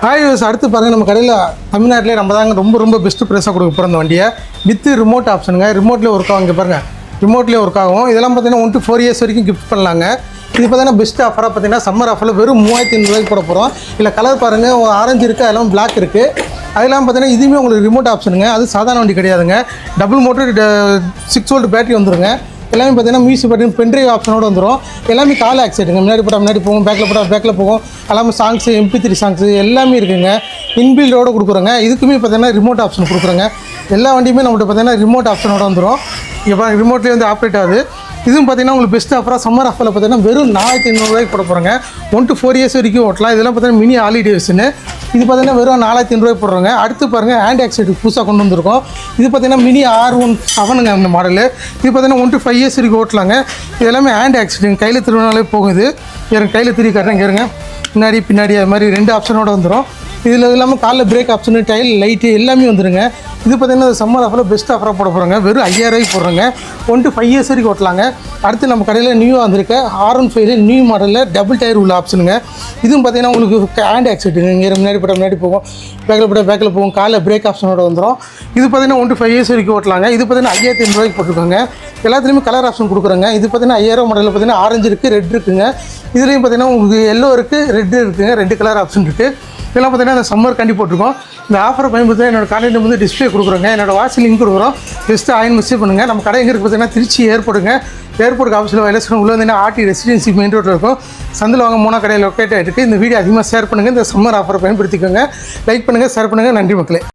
அடுத்து பாருங்கள் நம்ம கடையில் தமிழ்நாட்டிலே நம்ம தாங்க ரொம்ப பெஸ்ட்டு ப்ரைஸாக கொடுக்க போகிற அந்த வண்டியை வித் ரிமோட் ஆப்ஷனுங்க. ரிமோட்லேயே ஒர்க் ஆகும். இங்கே பாருங்கள் ரிமோட்லேயே ஒர்க் ஆகும். இதெல்லாம் பார்த்தீங்கன்னா 1 to 4 years வரைக்கும் கிஃப்ட் பண்ணலாங்க. இது பார்த்தீங்கன்னா பெஸ்ட் ஆஃபராக பார்த்தீங்கன்னா சம்மர் ஆஃபரில் வெறும் 3500 போட போகிறோம். இல்லை கலர் பாருங்கள், ஆரஞ்சு இருக்குது, அதெல்லாம் பிளாக் இருக்குது. அதெல்லாம் பார்த்தீங்கன்னா இதுவுமே உங்களுக்கு ரிமோட் ஆப்ஷனுங்க. அது சாதாரண வண்டி கிடையாதுங்க. டபுள் மோட்டர் 6 volt பேட்டரி வந்துருங்க. எல்லாமே பார்த்தீங்கன்னா மியூசிக் பட்டன் பென்ட்ரைவ் ஆப்ஷனோடு வந்துடும். எல்லாமே கால் ஆக்சைடுங்க. முன்னாடி போட்டால் முன்னாடி போகும், பேக்கில் போட்டால் பேக்கில் போகும். எல்லாமே சாங்ஸு, MP3 சாங்ஸு எல்லாமே இருக்குங்க. இன்பில்டோடு கொடுக்குறோங்க. இதுக்குமே பார்த்தீங்கன்னா ரிமோட் ஆப்ஷன் கொடுக்குறோங்க. எல்லா வண்டியுமே நம்மகிட்ட பார்த்தீங்கன்னா ரிமோட் ஆப்ஷனோட வந்துடும். இப்போ ரிமோட்லேயே வந்து ஆப்ரேட் ஆகுது. இதுவும் பார்த்தீங்கன்னா உங்களுக்கு பெஸ்ட் ஆஃபராக சம்மர் ஆஃபரில் பார்த்தீங்கன்னா வெறும் 4500 போட போகிறோங்க. 1 to 4 years வரைக்கும் ஓட்டலாம். இதெல்லாம் பார்த்தீங்கன்னா மினி ஹாலிடே வெர்ஷனு. இது பார்த்தீங்கன்னா வெறும் 4500 போடுறோங்க. அடுத்து பாருங்கள் ஹேண்ட் ஆக்சைடு புதுசாக கொண்டு வந்திருக்கோம். இது பார்த்தீங்கன்னா மினி R17ங்க அந்த மாடலு. இது பார்த்தீங்கன்னா 1 to 5 years வரைக்கும் ஓட்டலாங்க. இது எல்லாமே ஹேண்ட் ஆக்சைடுங்க. கையில் திருவினாலே போகுது. எனக்கு கையில் திரி காட்டுறேன் கேருங்க. பின்னாடி அது மாதிரி 2 ஆப்ஷனோடு வந்துடும். இதில் இல்லாமல் காலில் பிரேக் ஆப்ஷனு, டைல், லைட்டு எல்லாமே வந்துடுங்க. இது பார்த்திங்கன்னா சம்மர் ஆஃபரில் பெஸ்ட் ஆஃபராக போட போகிறாங்க. வெறும் 5000 போடுறாங்க. 1 to 5 years வரைக்கும் ஓட்டலாங்க. அடுத்து நம்ம கடையில் நியூவாக வந்திருக்க R15 நியூ மாடலில் டபுள் டயர் உள்ள ஆப்ஷனுங்க. இதுவும் பார்த்திங்கன்னா உங்களுக்கு ஹேண்ட் ஆக்சிடென்ட் இங்கே முன்னாடி போட்டால் முன்னாடி போகும், பேக்கில் போகும், காலில் பிரேக் ஆப்ஷனோட வந்துடும். இது பார்த்திங்கன்னா 1 to 5 years வரைக்கும் ஓட்டலாங்க. இது பார்த்திங்கன்னா 5500 போட்டிருக்காங்க. எல்லாத்துலேயுமே கலர் ஆப்ஷன் கொடுக்குறாங்க. இது பார்த்திங்கன்னா 5000 மாடலில் பார்த்திங்கன்னா ஆரஞ்சு இருக்குது, ரெட் இருக்குங்க. இதுலேயும் பார்த்திங்கன்னா உங்களுக்கு எல்லோ இருக்குது, ரெட்டு இருக்குங்க. 2 கலர் ஆப்ஷன் இருக்குது. இதெல்லாம் பார்த்தீங்கன்னா இந்த சம்மர் கண்டி போட்டிருக்கோம். இந்த ஆஃபரை பயன்படுத்தி என்னோட கான்டாக்ட் வந்து டிஸ்பிளே கொடுக்குறோங்க. என்னோட வாட்ஸ்அப் லிங்க் கொடுக்குறோம். ஜஸ்ட்டு மெசேஜ் பண்ணுங்கள். நம்ம கடை எங்கே இருக்குது பார்த்தீங்கன்னா திருச்சி ஏர்போர்ட்டுங்க. ஏர்போர்ட்டுக்கு ஆஃபீஸில் வயலேஷன் உள்ள வந்தீங்கன்னா ஆர்டி ரெசிடென்சி மெயின் ரோட்டில் இருக்கும். சந்தில் வாங்க 3 கடையில் லொக்கேட் ஆகிட்டு. இந்த வீடியோ அதிகமாக ஷேர் பண்ணுங்கள். இந்த சம்மர் ஆஃபரை பயன்படுத்திக்கோங்க. லைக் பண்ணுங்கள், ஷேர் பண்ணுங்கள். நன்றி மக்களே.